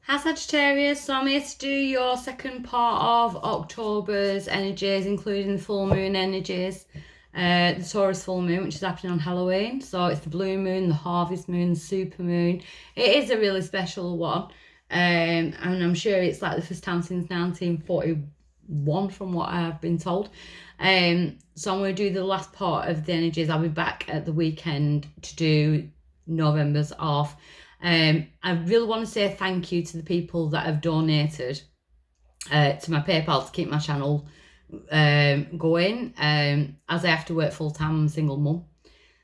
Hi Sagittarius, so I'm here to do your second part of October's energies, including the full moon energies, the Taurus full moon, which is happening on Halloween. So it's the blue moon, the harvest moon, the super moon. It is a really special one, and I'm sure it's like the first time since 1941 from what I've been told. So I'm going to do the last part of the energies. I'll be back at the weekend to do November's off. I really want to say thank you to the people that have donated to my PayPal to keep my channel going. As I have to work full time, I'm a single mum,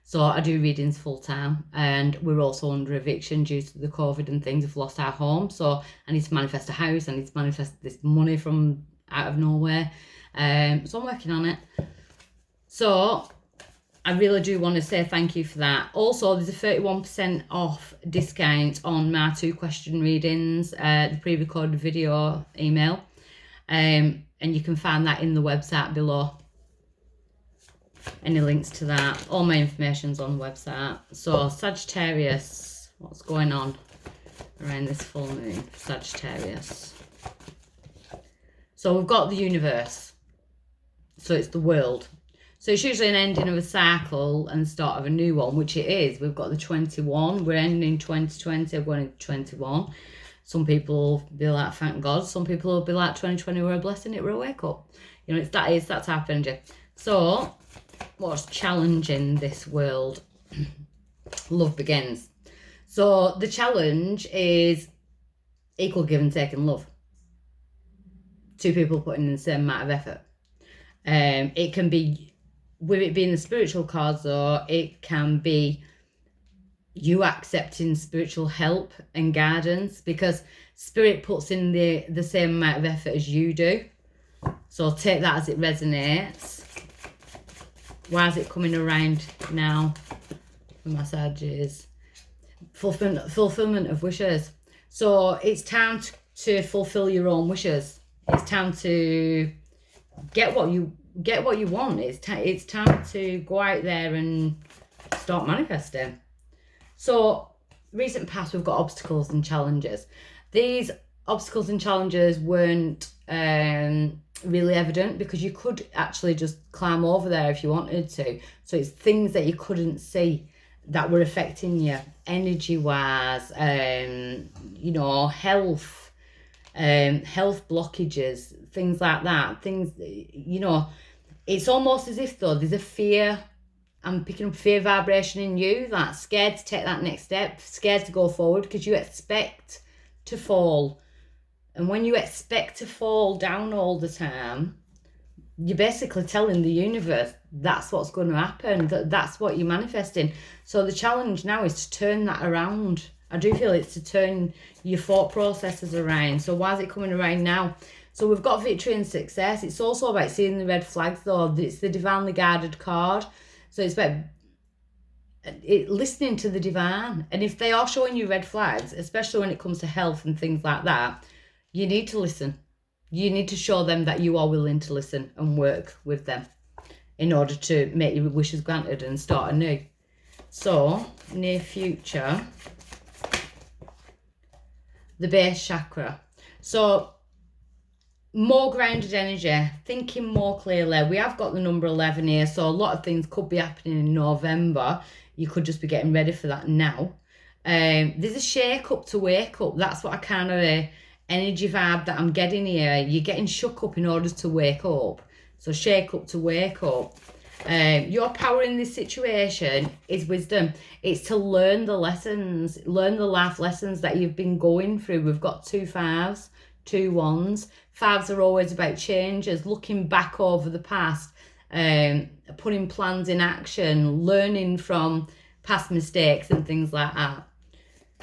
so I do readings full time, and we're also under eviction due to the COVID and things. We've lost our home, so I need to manifest a house. I need to manifest this money from out of nowhere. So I'm working on it. So I really do want to say thank you for that. Also, there's a 31% off discount on my 2 question readings, the pre-recorded video email. And you can find that in the website below. Any links to that. All my information's on the website. So, Sagittarius, what's going on around this full moon? Sagittarius. So, we've got the universe. So, it's the world. So it's usually an ending of a cycle and the start of a new one, which it is. We've got the 21. We're ending 2020. We're going into 21. Some people will be like, thank God. Some people will be like, 2020 were a blessing. It were a wake up. You know, it's that type of energy. So what's challenging this world? Love begins. So the challenge is equal give and take in love. 2 people putting in the same amount of effort. It can be, with it being the spiritual cards, though, it can be you accepting spiritual help and guidance, because spirit puts in the same amount of effort as you do. So take that as it resonates. Why is it coming around now for my Sagittarius? Fulfillment of wishes. So it's time to fulfill your own wishes. It's time to get what you want. It's time to go out there and start manifesting. So recent past, we've got obstacles and challenges. These obstacles and challenges weren't really evident, because you could actually just climb over there if you wanted to. So it's things that you couldn't see that were affecting you energy wise, you know, health blockages, things like that. Things, you know, it's almost as if, though, there's a fear. I'm picking up fear vibration in you, that scared to take that next step, scared to go forward, because you expect to fall. And when you expect to fall down all the time, you're basically telling the universe that's what's going to happen, that's what you're manifesting. So the challenge now is to turn that around. I do feel it's to turn your thought processes around. So why is it coming around now? So we've got victory and success. It's also about seeing the red flags, though. It's the divinely guided card. So it's about listening to the divine. And if they are showing you red flags, especially when it comes to health and things like that, you need to listen. You need to show them that you are willing to listen and work with them in order to make your wishes granted and start anew. So, near future, the base chakra. So, more grounded energy, thinking more clearly. We have got the number 11 here, so a lot of things could be happening in November. You could just be getting ready for that now. There's a shake up to wake up. That's what I kind of energy vibe that I'm getting here. You're getting shook up in order to wake up. So shake up to wake up. Your power in this situation is wisdom. It's to learn the lessons, learn the life lessons that you've been going through. We've got 2 5s, 2 1s. 5s are always about changes, looking back over the past, putting plans in action, learning from past mistakes and things like that.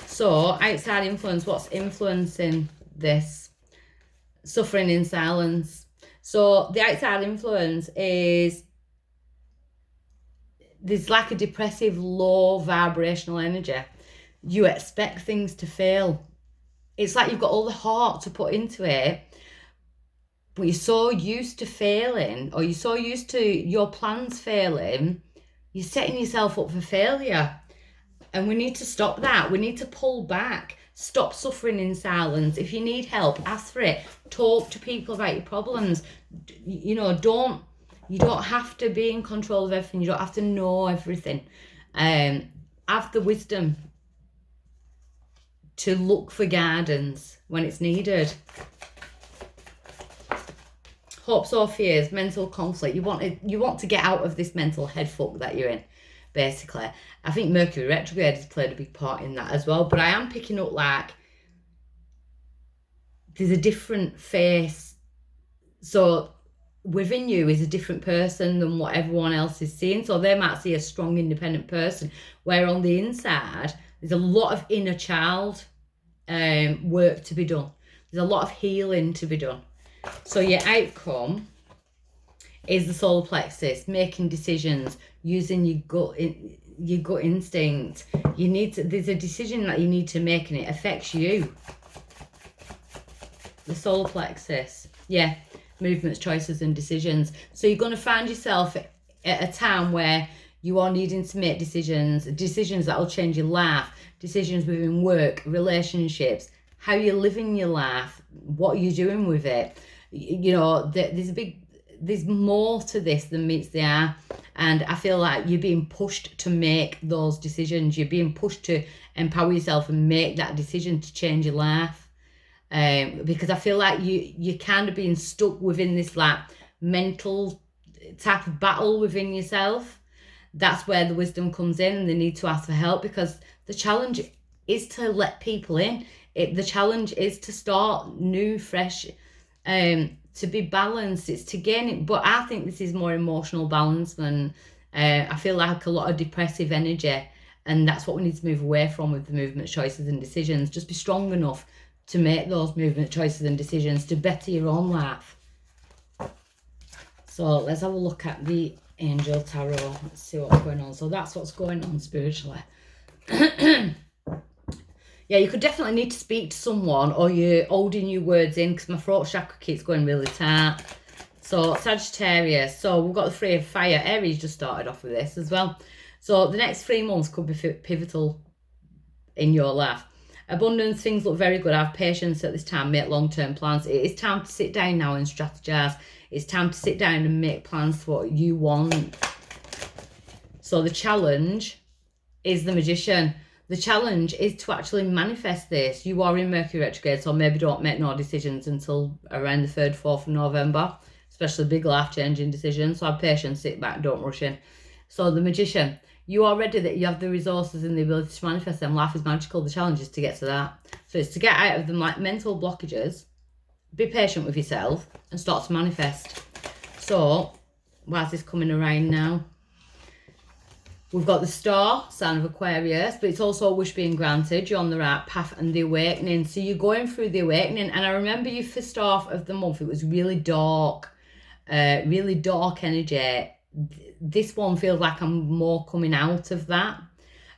So outside influence, what's influencing this? Suffering in silence. So the outside influence is, there's like a depressive, low vibrational energy. You expect things to fail. It's like you've got all the heart to put into it, but you're so used to failing, or you're so used to your plans failing, you're setting yourself up for failure. And we need to stop that. We need to pull back. Stop suffering in silence. If you need help, ask for it. Talk to people about your problems. You know, you don't have to be in control of everything. You don't have to know everything. Have the wisdom to look for guidance when it's needed. Hopes or fears, mental conflict. You want to get out of this mental head fuck that you're in, basically. I think Mercury retrograde has played a big part in that as well. But I am picking up like there's a different face. So within you is a different person than what everyone else is seeing. So they might see a strong, independent person, where on the inside, there's a lot of inner child work to be done. There's a lot of healing to be done. So your outcome is the solar plexus, making decisions, using your gut instinct. There's a decision that you need to make and it affects you. The solar plexus. Yeah. Movements, choices and decisions. So you're going to find yourself at a time where you are needing to make decisions that will change your life, decisions within work, relationships, how you're living your life, what you're doing with it. You know, there's more to this than meets the eye. And I feel like you're being pushed to make those decisions. You're being pushed to empower yourself and make that decision to change your life. Because I feel like you're kind of being stuck within this like mental type of battle within yourself. That's where the wisdom comes in, and they need to ask for help, because the challenge is to let people in. The challenge is to start new, fresh, to be balanced. It's to gain it. But I think this is more emotional balance than I feel like a lot of depressive energy, and that's what we need to move away from with the movement, choices and decisions. Just be strong enough to make those movement, choices and decisions to better your own life. So let's have a look at the Angel Tarot. Let's see what's going on. So that's what's going on spiritually. Yeah, you could definitely need to speak to someone, or you're holding your words in, because my throat chakra keeps going really tight. So Sagittarius. So we've got the Three of Fire. Aries just started off with this as well. So the next 3 months could be pivotal in your life. Abundance, things look very good. Have patience at this time. Make long-term plans. It is time to sit down now and strategize. It's time to sit down and make plans for what you want. So the challenge is the Magician. The challenge is to actually manifest this. You are in Mercury retrograde, so maybe don't make no decisions until around the 3rd, 4th of November, especially big life-changing decisions. So have patience, sit back, don't rush in. So the Magician. You are ready, that you have the resources and the ability to manifest them. Life is magical. The challenge is to get to that. So it's to get out of them like mental blockages, be patient with yourself, and start to manifest. So, why is this coming around now? We've got the Star, sign of Aquarius, but it's also a wish being granted. You're on the right path, and the awakening. So you're going through the awakening. And I remember you first half of the month, it was really dark energy. This one feels like I'm more coming out of that,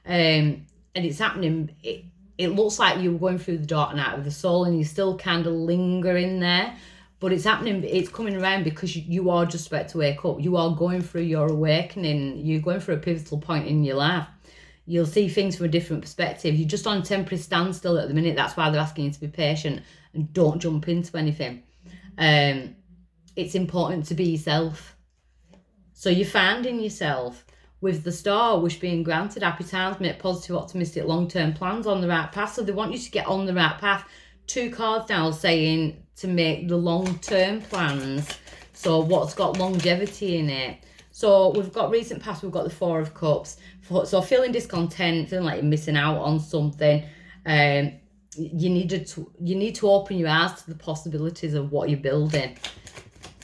and it's happening. It looks like you were going through the dark night of the soul, and you still kind of linger in there, but it's happening. It's coming around because you are just about to wake up. You are going through your awakening. You're going through a pivotal point in your life. You'll see things from a different perspective. You're just on a temporary standstill at the minute. That's why they're asking you to be patient and don't jump into anything. It's important to be yourself. So you're finding yourself with the Star, wish being granted, happy times, make positive, optimistic, long-term plans, on the right path. So they want you to get on the right path. 2 cards now saying to make the long-term plans. So what's got longevity in it. So we've got recent past, we've got the 4 of Cups. So feeling discontent, feeling like you're missing out on something. You need to open your eyes to the possibilities of what you're building.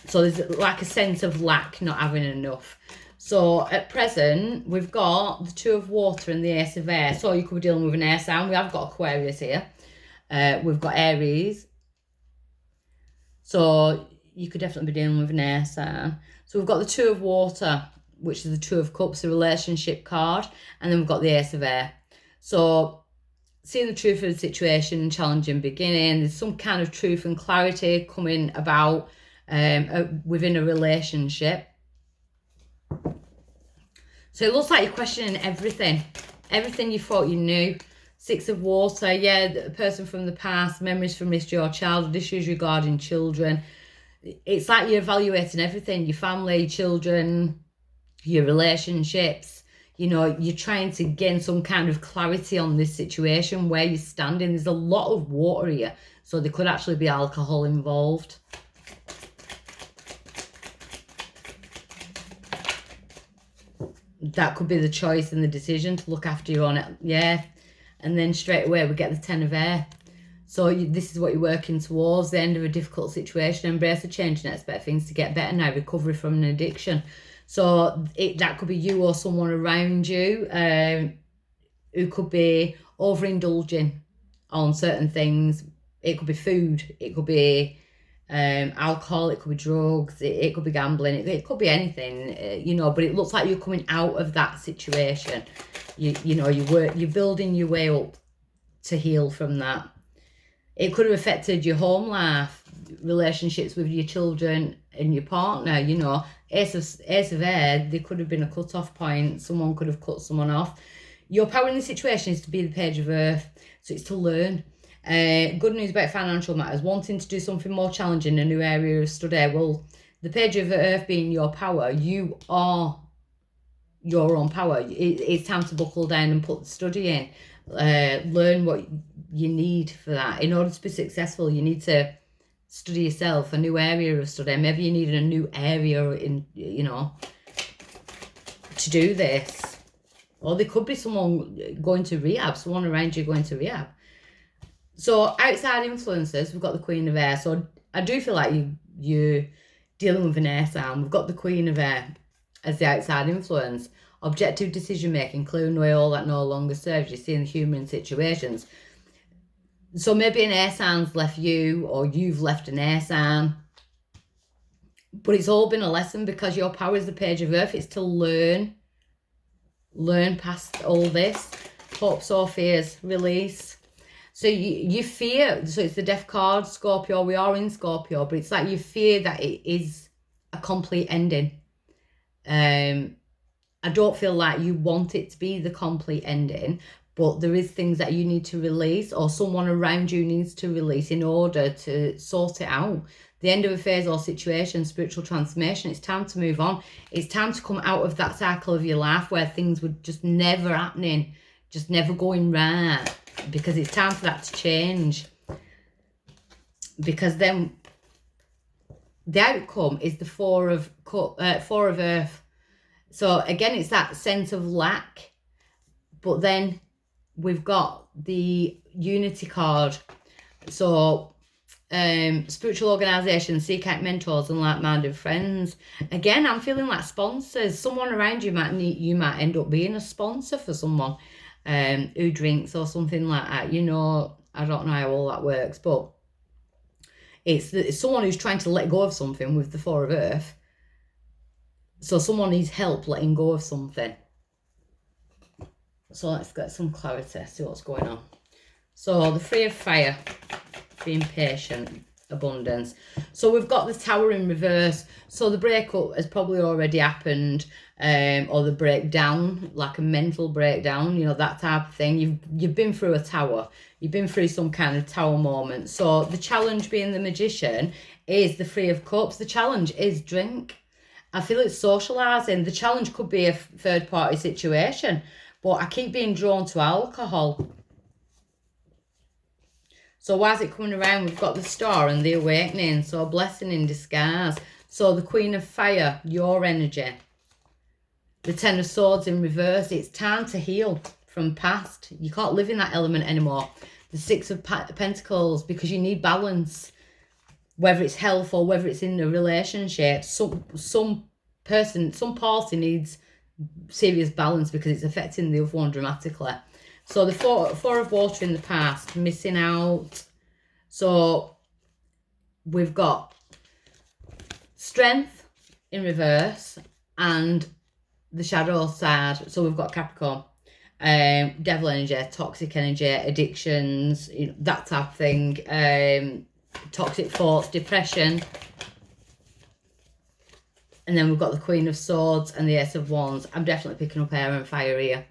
So there's like a sense of lack, not having enough. So at present, we've got the 2 of Water and the Ace of Air. So you could be dealing with an air sign. We have got Aquarius here. We've got Aries. So you could definitely be dealing with an air sign. So we've got the 2 of Water, which is the 2 of Cups, the relationship card. And then we've got the Ace of Air. So seeing the truth of the situation, challenging beginning. There's some kind of truth and clarity coming about within a relationship. So it looks like you're questioning everything you thought you knew. Six of Water, yeah, a person from the past, memories from history or childhood issues regarding children. It's like you're evaluating everything, your family, children, your relationships. You know, you're trying to gain some kind of clarity on this situation, where you're standing. There's a lot of water here, so there could actually be alcohol involved. That could be the choice and the decision to look after your own, yeah. And then straight away we get the Ten of Air. So this is what you're working towards, the end of a difficult situation. Embrace the change and expect things to get better now. Recovery from an addiction. So that could be you or someone around you who could be overindulging on certain things. It could be food. It could be alcohol. It could be drugs. It could be gambling. It could be anything, you know. But it looks like you're coming out of that situation. You know, you're building your way up to heal from that. It could have affected your home life, relationships with your children and your partner, you know. Ace of Air, there could have been a cut-off point. Someone could have cut someone off. Your power in this situation is to be the Page of Earth. So it's to learn. Good news about financial matters. Wanting to do something more challenging, a new area of study. Well, the Page of Earth being your power, you are your own power. It's time to buckle down and put the study in. Learn what you need for that. In order to be successful, you need to study yourself, a new area of study. Maybe you need a new area in, you know, to do this. Or there could be someone going to rehab, someone around you going to rehab. So outside influences, we've got the Queen of Air. So I do feel like you're dealing with an air sign. We've got the Queen of Air as the outside influence. Objective decision making, clearing away all that no longer serves you, seeing the human situations. So maybe an air sign's left you, or you've left an air sign. But it's all been a lesson, because your power is the Page of Earth. It's to learn past all this. Hopes or fears, release. So you fear, so it's the Death card, Scorpio. We are in Scorpio, but it's like you fear that it is a complete ending. I don't feel like you want it to be the complete ending, but there is things that you need to release, or someone around you needs to release in order to sort it out. The end of a phase or situation, spiritual transformation. It's time to move on. It's time to come out of that cycle of your life where things were just never happening, just never going right, because it's time for that to change. Because then the outcome is the Four of Earth. So again, it's that sense of lack. But then we've got the Unity card. So spiritual organisations, seek out mentors and like-minded friends. Again, I'm feeling like sponsors. Someone around you might end up being a sponsor for someone who drinks or something like that. You know, I don't know how all that works, but it's someone who's trying to let go of something with the Four of Earth. So someone needs help letting go of something. So let's get some clarity, see what's going on. So the Three of Fire, being patient, abundance. So we've got the Tower in reverse. So the breakup has probably already happened, or the breakdown, like a mental breakdown, you know, that type of thing. You've been through a tower. You've been through some kind of tower moment. So the challenge, being the Magician, is the Three of Cups. The challenge is drink. I feel it's socialising. The challenge could be a third-party situation, but I keep being drawn to alcohol. So why is it coming around? We've got the Star and the Awakening. So a blessing in disguise. So the Queen of Fire, your energy. The Ten of Swords in reverse. It's time to heal from past. You can't live in that element anymore. The Six of Pentacles, because you need balance. Whether it's health or whether it's in a relationship, some party needs serious balance because it's affecting the other one dramatically. So the four of Water in the past, missing out. So we've got Strength in reverse and the shadow side. So we've got Capricorn, devil energy, toxic energy, addictions, you know, that type of thing. Toxic thoughts, depression. And then we've got the Queen of Swords and the Ace of Wands. I'm definitely picking up air and fire here.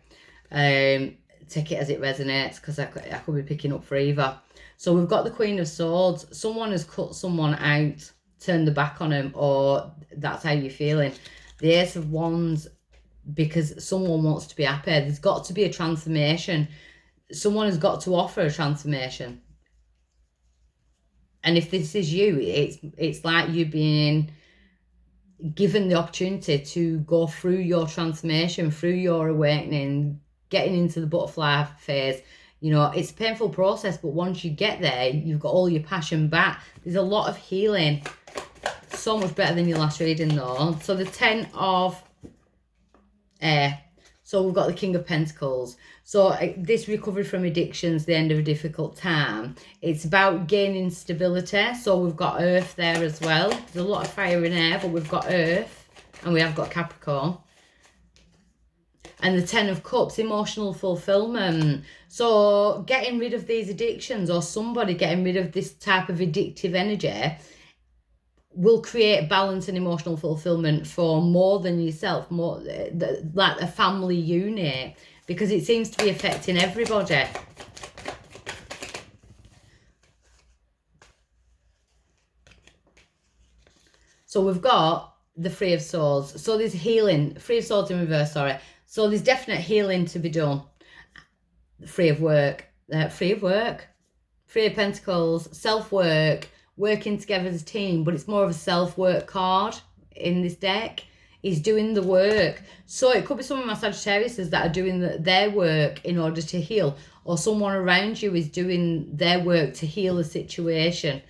take it as it resonates, because I could be picking up for either. So we've got the Queen of Swords. Someone has cut someone out, turned the back on them, or that's how you're feeling. The Ace of Wands, because someone wants to be happy. There's got to be a transformation. Someone has got to offer a transformation. And if this is you, it's like you being given the opportunity to go through your transformation, through your awakening, getting into the butterfly phase. You know, it's a painful process, but once you get there, you've got all your passion back. There's a lot of healing. So much better than your last reading, though. So the 10 of Air. So we've got the King of Pentacles. So this recovery from addictions, the end of a difficult time. It's about gaining stability. So we've got Earth there as well. There's a lot of fire in air, but we've got Earth and we have got Capricorn. And the 10 of Cups, emotional fulfillment. So getting rid of these addictions, or somebody getting rid of this type of addictive energy, will create balance and emotional fulfillment for more than yourself, more like a family unit, because it seems to be affecting everybody. So we've got the Three of Swords. So there's healing. Three of Swords in reverse, sorry. So there's definite healing to be done. Three of Work. Three of Pentacles. Self-work. Working together as a team, but it's more of a self-work card in this deck. Is doing the work. So it could be some of my Sagittariuses that are doing their work in order to heal, or someone around you is doing their work to heal a situation.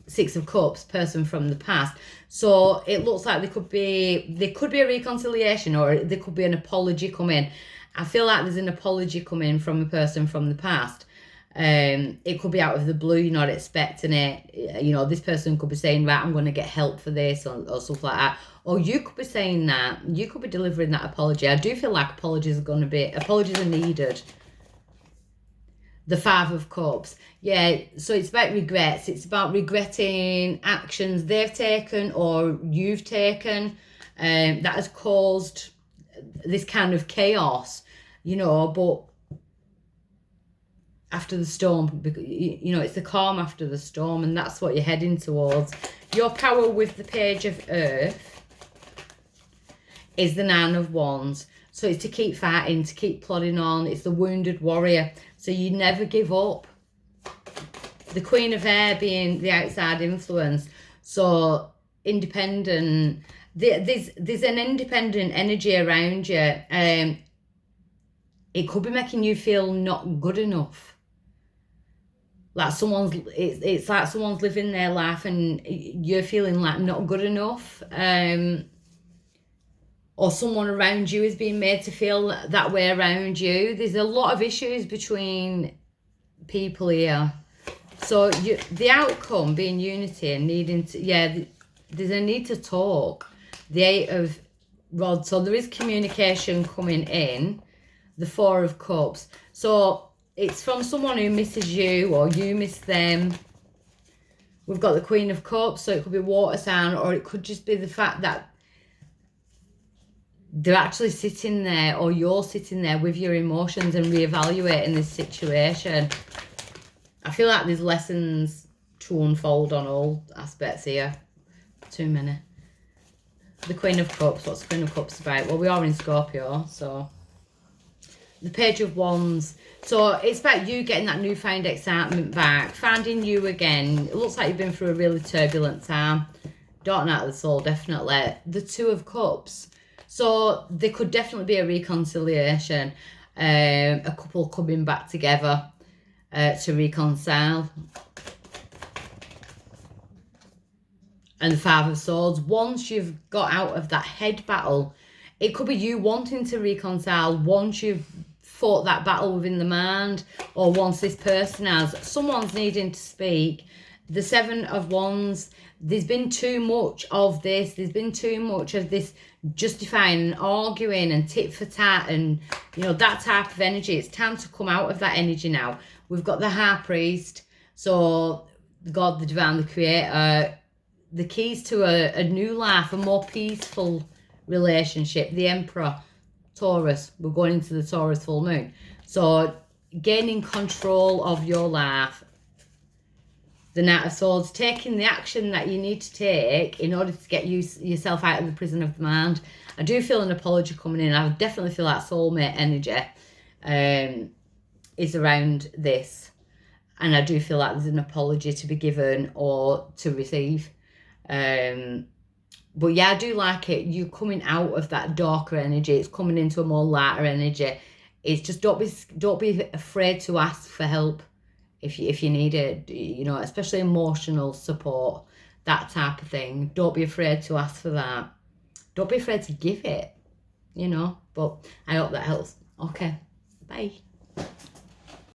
Six of Cups, person from the past. So it looks like there could be a reconciliation, or there could be an apology coming. I feel like there's an apology coming from a person from the past. It could be out of the blue, you're not expecting it. You know, this person could be saying, right, I'm going to get help for this, or stuff like that. Or you could be saying that, you could be delivering that apology. I do feel like apologies are needed. The Five of Cups. Yeah, so it's about regrets. It's about regretting actions they've taken or you've taken that has caused this kind of chaos, you know, but after the storm, you know, it's the calm after the storm, and that's what you're heading towards. Your power with the Page of Earth is the Nine of Wands. So it's to keep fighting, to keep plodding on. It's the wounded warrior. So you never give up. The Queen of Air being the outside influence. So independent. There's an independent energy around you. It could be making you feel not good enough. Like it's like someone's living their life and you're feeling like not good enough. Or someone around you is being made to feel that way around you. There's a lot of issues between people here. So the outcome being unity and needing to, there's a need to talk. The Eight of Rods. So there is communication coming in. The Four of Cups. So it's from someone who misses you or you miss them. We've got the Queen of Cups, so it could be water sign, or it could just be the fact that they're actually sitting there, or you're sitting there with your emotions and reevaluating this situation. I feel like there's lessons to unfold on all aspects here. Too many. The Queen of Cups. What's the Queen of Cups about? Well, we are in Scorpio, so... The Page of Wands. So it's about you getting that newfound excitement back, finding you again. It looks like you've been through a really turbulent time. Dark night of the soul, definitely. The Two of Cups. So there could definitely be a reconciliation. A couple coming back together to reconcile. And the Five of Swords. Once you've got out of that head battle, it could be you wanting to reconcile once you've fought that battle within the mind, or once this person has. Someone's needing to speak. The Seven of Wands. There's been too much of this. There's been too much of this justifying and arguing and tit for tat and, you know, that type of energy. It's time to come out of that energy now. We've got the High Priest. So God, the Divine, the Creator. The keys to a new life, a more peaceful relationship. The Emperor. Taurus. We're going into the Taurus full moon. So gaining control of your life. The Knight of Swords, taking the action that you need to take in order to get yourself out of the prison of the mind. I do feel an apology coming in. I definitely feel that soulmate energy is around this. And I do feel like there's an apology to be given or to receive. But yeah, I do like it. You're coming out of that darker energy. It's coming into a more lighter energy. It's just don't be afraid to ask for help if you need it, you know, especially emotional support, that type of thing. Don't be afraid to ask for that. Don't be afraid to give it, you know. But I hope that helps. Okay, bye.